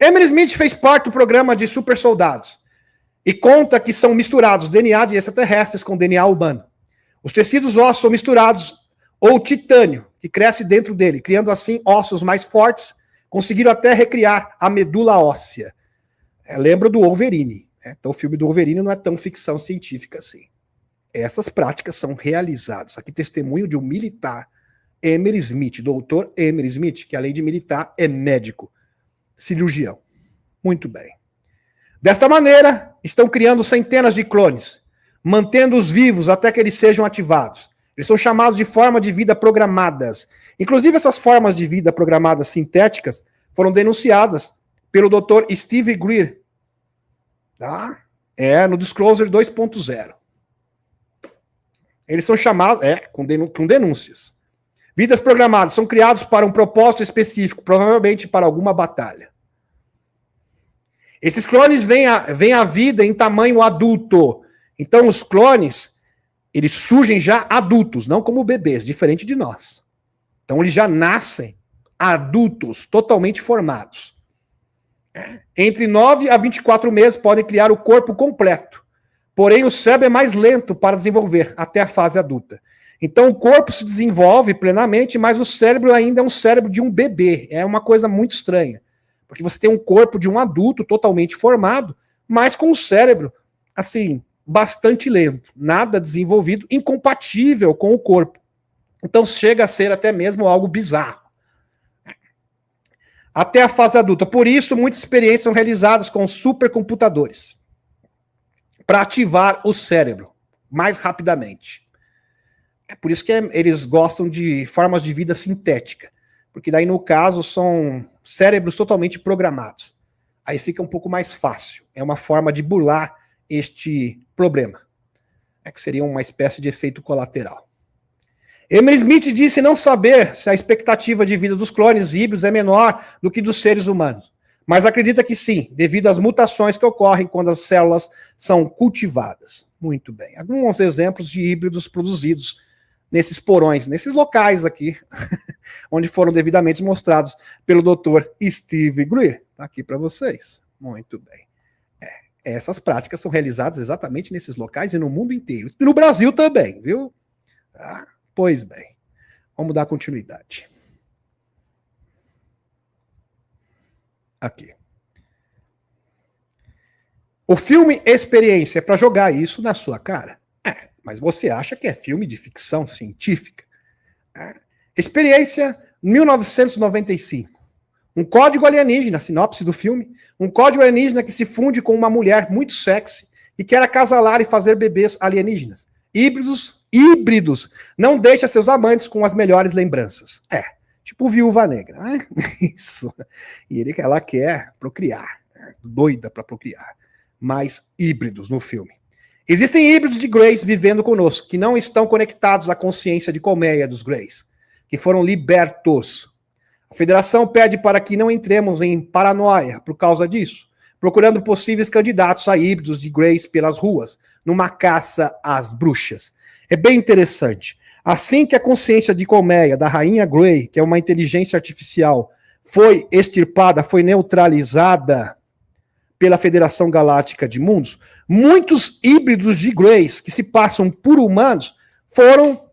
Emily Smith fez parte do programa de super soldados e conta que são misturados DNA de extraterrestres com DNA humano. Os tecidos ósseos são misturados ou titânio, que cresce dentro dele, criando assim ossos mais fortes, conseguiram até recriar a medula óssea. Lembra do Wolverine, né? Então o filme do Wolverine não é tão ficção científica assim. Essas práticas são realizadas. Aqui testemunho de um militar, Emily Smith, doutor Emily Smith, que além de militar é médico, cirurgião. Muito bem. Desta maneira, estão criando centenas de clones, mantendo-os vivos até que eles sejam ativados. Eles são chamados de forma de vida programadas. Inclusive, essas formas de vida programadas sintéticas foram denunciadas pelo Dr. Steve Greer, tá? No Disclosure 2.0. Eles são chamados, com denúncias. Vidas programadas são criados para um propósito específico, provavelmente para alguma batalha. Esses clones vêm à vida em tamanho adulto. Então, os clones, eles surgem já adultos, não como bebês, diferente de nós. Então, eles já nascem adultos, totalmente formados. Entre 9 a 24 meses podem criar o corpo completo. Porém, o cérebro é mais lento para desenvolver até a fase adulta. Então, o corpo se desenvolve plenamente, mas o cérebro ainda é um cérebro de um bebê. É uma coisa muito estranha. Porque você tem um corpo de um adulto totalmente formado, mas com o cérebro, assim, bastante lento. Nada desenvolvido, incompatível com o corpo. Então, chega a ser até mesmo algo bizarro. Até a fase adulta. Por isso, muitas experiências são realizadas com supercomputadores para ativar o cérebro mais rapidamente. É por isso que eles gostam de formas de vida sintética, porque daí, no caso, são cérebros totalmente programados. Aí fica um pouco mais fácil. É uma forma de burlar este problema. Que seria uma espécie de efeito colateral. Emily Smith disse não saber se a expectativa de vida dos clones híbridos é menor do que dos seres humanos, mas acredita que sim, devido às mutações que ocorrem quando as células são cultivadas. Muito bem. Alguns exemplos de híbridos produzidos nesses porões, nesses locais aqui, onde foram devidamente mostrados pelo Dr. Steve Greer. Está aqui para vocês. Muito bem. Essas práticas são realizadas exatamente nesses locais e no mundo inteiro. E no Brasil também, viu? Tá? Pois bem. Vamos dar continuidade. Aqui. O filme Experiência é para jogar isso na sua cara. Mas você acha que é filme de ficção científica? Experiência 1995. Um código alienígena, sinopse do filme. Um código alienígena que se funde com uma mulher muito sexy e quer acasalar e fazer bebês alienígenas. Híbridos. Não deixa seus amantes com as melhores lembranças. Tipo Viúva Negra. Isso. E ela quer procriar. Doida para procriar. Mas híbridos no filme. Existem híbridos de Greys vivendo conosco, que não estão conectados à consciência de colmeia dos Greys, que foram libertos. A Federação pede para que não entremos em paranoia por causa disso, procurando possíveis candidatos a híbridos de Greys pelas ruas, numa caça às bruxas. É bem interessante. Assim que a consciência de colmeia da Rainha Grey, que é uma inteligência artificial, foi extirpada, foi neutralizada pela Federação Galáctica de Mundos, muitos híbridos de Greys que se passam por humanos foram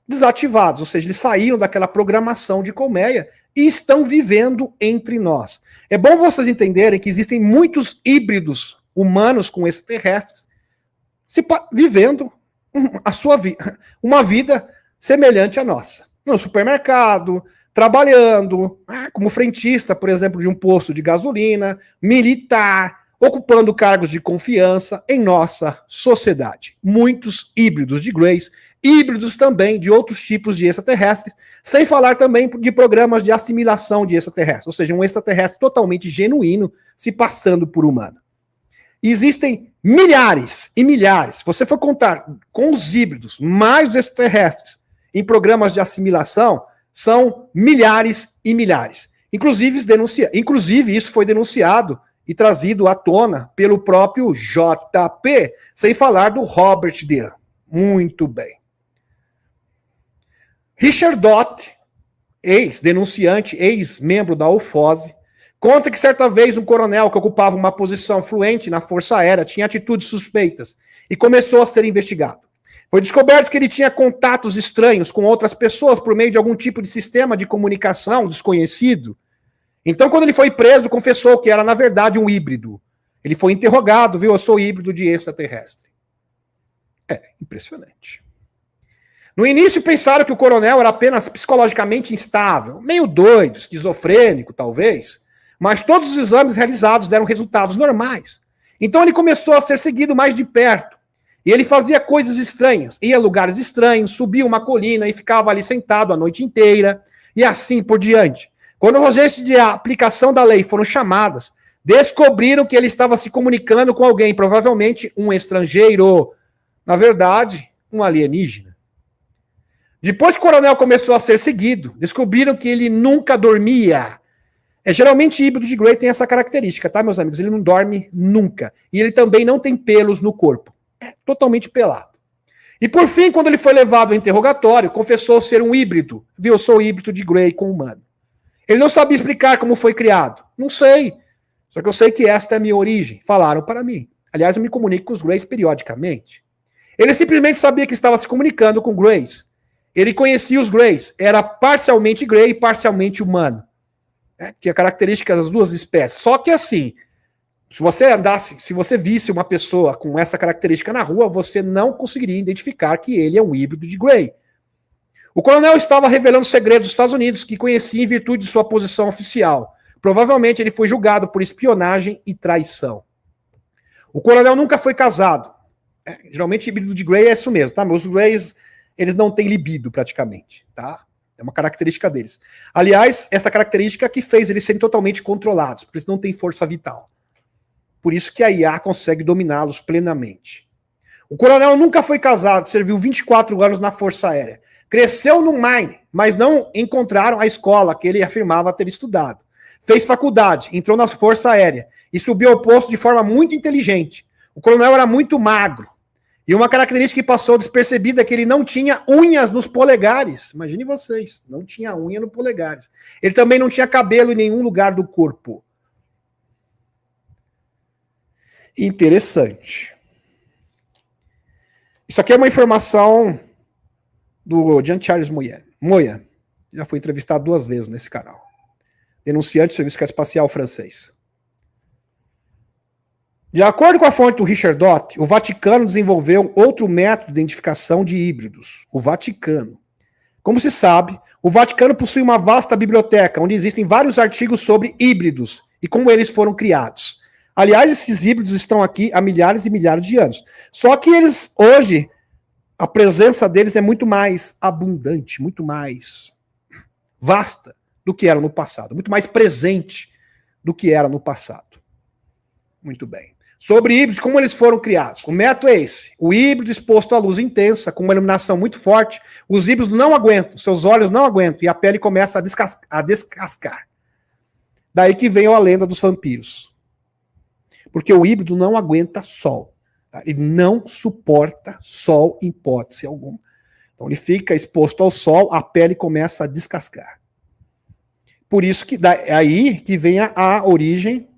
desativados, ou seja, eles saíram daquela programação de colmeia e estão vivendo entre nós. É bom vocês entenderem que existem muitos híbridos humanos com extraterrestres vivendo uma vida semelhante à nossa. No supermercado, trabalhando, como frentista, por exemplo, de um posto de gasolina, militar, ocupando cargos de confiança em nossa sociedade. Muitos híbridos de Greys, híbridos também de outros tipos de extraterrestres, sem falar também de programas de assimilação de extraterrestres, ou seja, um extraterrestre totalmente genuíno se passando por humano. Existem milhares e milhares, se você for contar com os híbridos, mais os extraterrestres, em programas de assimilação, são milhares e milhares. Inclusive, isso foi denunciado e trazido à tona pelo próprio JP, sem falar do Robert Dean. Muito bem. Richard Dott, ex-denunciante, ex-membro da UFOS, Conta que certa vez um coronel que ocupava uma posição fluente na Força Aérea tinha atitudes suspeitas e começou a ser investigado. Foi descoberto que ele tinha contatos estranhos com outras pessoas por meio de algum tipo de sistema de comunicação desconhecido. Então, quando ele foi preso, confessou que era, na verdade, um híbrido. Ele foi interrogado, viu? Eu sou híbrido de extraterrestre. É, impressionante. No início, pensaram que o coronel era apenas psicologicamente instável, meio doido, esquizofrênico, talvez, mas todos os exames realizados deram resultados normais. Então, ele começou a ser seguido mais de perto. E ele fazia coisas estranhas, ia a lugares estranhos, subia uma colina e ficava ali sentado a noite inteira, e assim por diante. Quando as agências de aplicação da lei foram chamadas, descobriram que ele estava se comunicando com alguém, provavelmente um estrangeiro, na verdade, um alienígena. Depois que o coronel começou a ser seguido, descobriram que ele nunca dormia. Geralmente híbrido de Grey tem essa característica, tá, meus amigos? Ele não dorme nunca. E ele também não tem pelos no corpo. É totalmente pelado. E por fim, quando ele foi levado ao interrogatório, confessou ser um híbrido. Viu, eu sou híbrido de Grey com humano. Ele não sabia explicar como foi criado. Não sei. Só que eu sei que esta é a minha origem. Falaram para mim. Aliás, eu me comunico com os Greys periodicamente. Ele simplesmente sabia que estava se comunicando com Greys. Ele conhecia os Greys. Era parcialmente Grey e parcialmente humano. Tinha características das duas espécies. Só que assim, se você visse uma pessoa com essa característica na rua, você não conseguiria identificar que ele é um híbrido de Grey. O coronel estava revelando segredos dos Estados Unidos que conhecia em virtude de sua posição oficial. Provavelmente ele foi julgado por espionagem e traição. O coronel nunca foi casado. Geralmente híbrido de Grey é isso mesmo, tá? Os Greys, eles não têm libido praticamente, tá? É uma característica deles. Aliás, essa característica que fez eles serem totalmente controlados, porque eles não têm força vital. Por isso que a IA consegue dominá-los plenamente. O coronel nunca foi casado, serviu 24 anos na Força Aérea. Cresceu no Maine, mas não encontraram a escola que ele afirmava ter estudado. Fez faculdade, entrou na Força Aérea e subiu ao posto de forma muito inteligente. O coronel era muito magro. E uma característica que passou despercebida é que ele não tinha unhas nos polegares. Imagine vocês, não tinha unha nos polegares. Ele também não tinha cabelo em nenhum lugar do corpo. Interessante. Isso aqui é uma informação do Jean-Charles Moya. Já foi entrevistado 2 vezes nesse canal. Denunciante do Serviço Espacial francês. De acordo com a fonte do Richard Dott, o Vaticano desenvolveu outro método de identificação de híbridos. O Vaticano. Como se sabe, o Vaticano possui uma vasta biblioteca onde existem vários artigos sobre híbridos e como eles foram criados. Aliás, esses híbridos estão aqui há milhares e milhares de anos. Só que eles, hoje, a presença deles é muito mais abundante, muito mais vasta do que era no passado, muito mais presente do que era no passado. Muito bem. Sobre híbridos, como eles foram criados? O método é esse. O híbrido exposto à luz intensa, com uma iluminação muito forte, os híbridos não aguentam, seus olhos não aguentam, e a pele começa a descascar. Daí que vem a lenda dos vampiros. Porque o híbrido não aguenta sol. Tá? Ele não suporta sol em hipótese alguma. Então ele fica exposto ao sol, a pele começa a descascar. Por isso que aí que vem a origem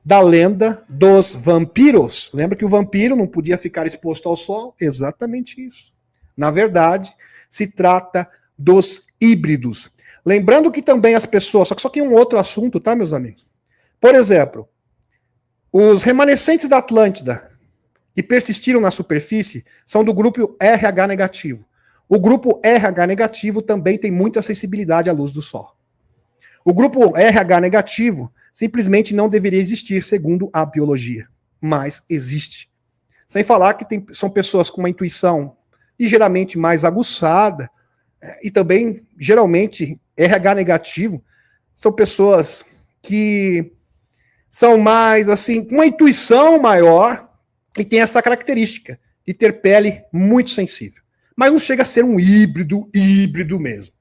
da lenda dos vampiros. Lembra que o vampiro não podia ficar exposto ao sol? Exatamente isso. Na verdade, se trata dos híbridos. Lembrando que também as pessoas... Só que é um outro assunto, tá, meus amigos? Por exemplo, os remanescentes da Atlântida que persistiram na superfície são do grupo RH negativo. O grupo RH negativo também tem muita sensibilidade à luz do sol. O grupo RH negativo simplesmente não deveria existir, segundo a biologia. Mas existe. Sem falar que são pessoas com uma intuição ligeiramente mais aguçada, e também, geralmente, RH negativo são pessoas que são mais, assim, com uma intuição maior e tem essa característica de ter pele muito sensível. Mas não chega a ser um híbrido mesmo.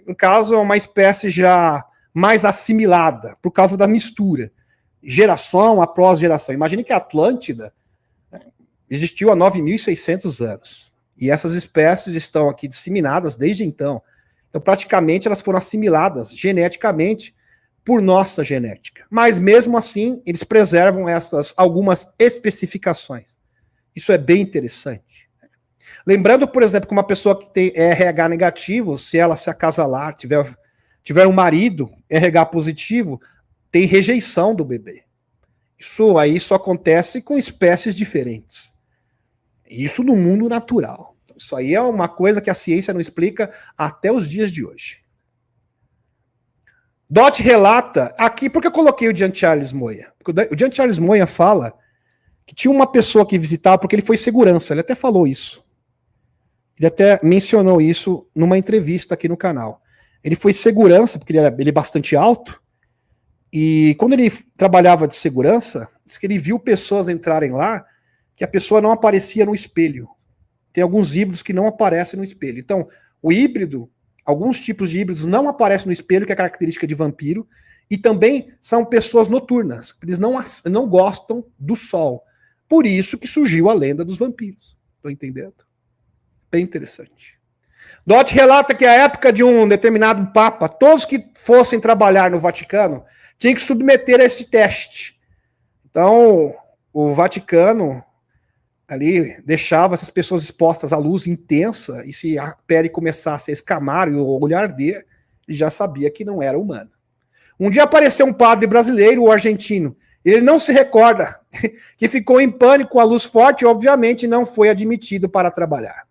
No caso, é uma espécie já mais assimilada, por causa da mistura. Geração após geração. Imagine que a Atlântida existiu há 9.600 anos. E essas espécies estão aqui disseminadas desde então. Então, praticamente, elas foram assimiladas geneticamente por nossa genética. Mas mesmo assim, eles preservam essas algumas especificações. Isso é bem interessante. Lembrando, por exemplo, que uma pessoa que tem RH negativo, se ela se acasalar, tiver um marido RH positivo, tem rejeição do bebê. Isso aí só acontece com espécies diferentes. Isso no mundo natural. Isso aí é uma coisa que a ciência não explica até os dias de hoje. Dot relata, aqui porque eu coloquei o Jean Charles Moya. O Jean Charles Moya fala que tinha uma pessoa que visitava, porque ele foi segurança, ele até falou isso. Ele até mencionou isso numa entrevista aqui no canal. Ele foi segurança, porque ele é bastante alto, e quando ele trabalhava de segurança, diz que ele viu pessoas entrarem lá, que a pessoa não aparecia no espelho. Tem alguns híbridos que não aparecem no espelho. Então, o híbrido, alguns tipos de híbridos não aparecem no espelho, que é a característica de vampiro, e também são pessoas noturnas. Eles não gostam do sol. Por isso que surgiu a lenda dos vampiros. Estão entendendo? Bem interessante. Dot relata que a época de um determinado papa, todos que fossem trabalhar no Vaticano tinham que submeter a esse teste. Então, o Vaticano ali deixava essas pessoas expostas à luz intensa, e se a pele começasse a escamar e o olhar arder, ele já sabia que não era humano. Um dia apareceu um padre brasileiro, o argentino. Ele não se recorda que ficou em pânico com a luz forte e, obviamente, não foi admitido para trabalhar.